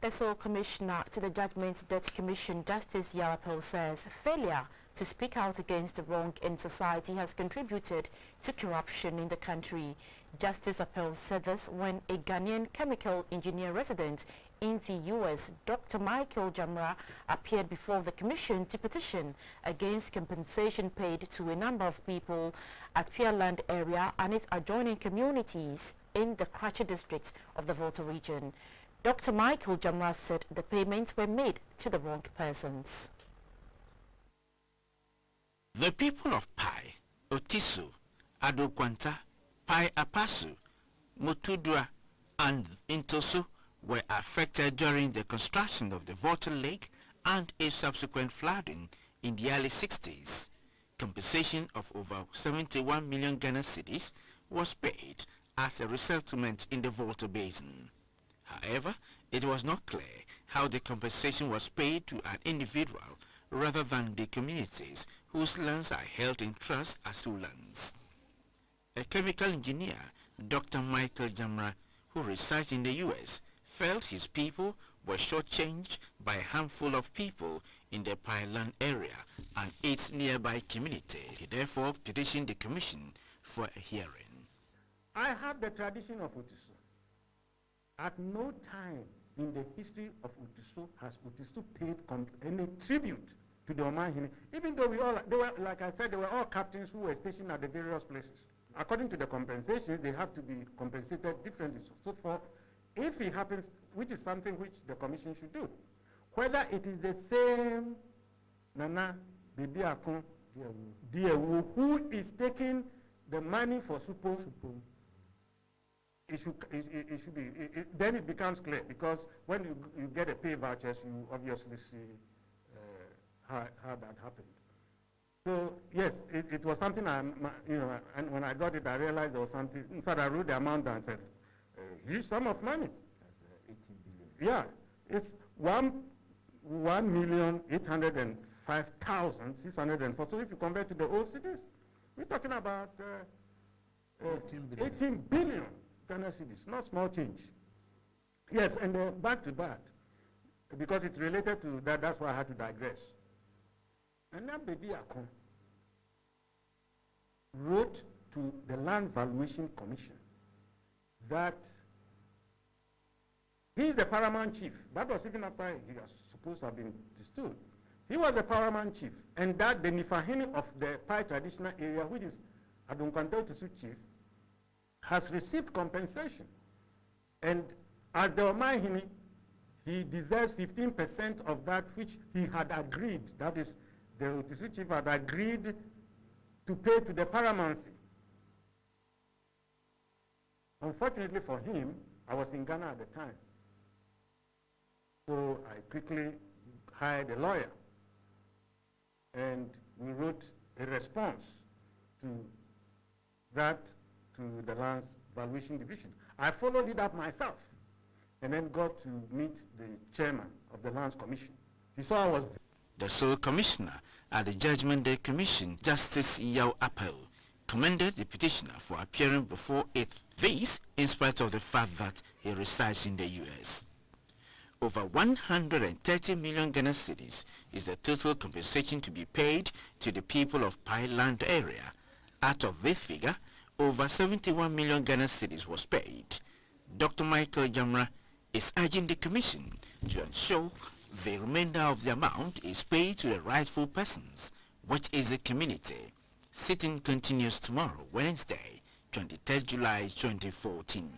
The sole commissioner to the Judgement Debt Commission, Justice Yaw Apau, says failure to speak out against the wrong in society has contributed to corruption in the country. Justice Apau said this when a Ghanaian Chemical Engineer resident in the U.S., Dr. Michael Gyamerah, appeared before the Commission to petition against compensation paid to a number of people at Pai Land Area and its adjoining communities in the Krachi District of the Volta Region. Dr. Michael Gyamerah said the payments were made to the wrong persons. The people of Pai, Otisu, Adokwanta, Pai Apasu, Mutudua, and Intosu were affected during the construction of the Volta Lake and a subsequent flooding in the early 60s. Compensation of over 71 million Ghana cedis was paid as a resettlement in the Volta Basin. However, it was not clear how the compensation was paid to an individual rather than the communities whose lands are held in trust as who lands. A chemical engineer, Dr. Michael Gyamerah, who resides in the U.S., felt his people were shortchanged by a handful of people in the Pai Land Area and its nearby communities. He therefore petitioned the Commission for a hearing. I have the tradition of Utisu. At no time in the history of Utisu has Utisu paid any tribute to the Omahini, even though they were, like I said, they were all captains who were stationed at the various places. According to the compensation, they have to be compensated differently. So for, if it happens, which is something which the Commission should do, whether it is the same Nana Bibi Akon Diewu who is taking the money for Supo, it should be, then it becomes clear, because when you get a pay vouchers, you obviously see how that happened. So yes, it was something and when I got it, I realized there was something. In fact, I wrote the amount down and said, huge sum of money. That's 18 billion. Yeah, it's 1,805,604. So if you compare to the old cities, we're talking about 18 billion Ghana cedis, not small change. Yes, and back to that, because it's related to that, that's why I had to digress. And then Baby Akon wrote to the Land Valuation Commission that he is the paramount chief. That was even after he was supposed to have been distilled. He was the paramount chief, and that the Nifahini of the Pai traditional area, which is Adunkwanta Otisu chief, has received compensation. And as the Omahini, he deserves 15% of that which he had agreed, that is, the Otisu chief had agreed to pay to the paramountcy. Unfortunately for him, I was in Ghana at the time. So I quickly hired a lawyer, and we wrote a response to that to the Lands Valuation Division. I followed it up myself, and then got to meet the chairman of the Lands Commission. He saw I was... The sole commissioner at the Judgement Debt Commission, Justice Yaw Apau, commended the petitioner for appearing before it. This, in spite of the fact that he resides in the U.S. Over 130 million Ghana cedis is the total compensation to be paid to the people of Pai Land Area. Out of this figure, over 71 million Ghana cedis was paid. Dr. Michael Gyamerah is urging the Commission to ensure the remainder of the amount is paid to the rightful persons, which is the community. Sitting continues tomorrow, Wednesday, 23rd July 2014.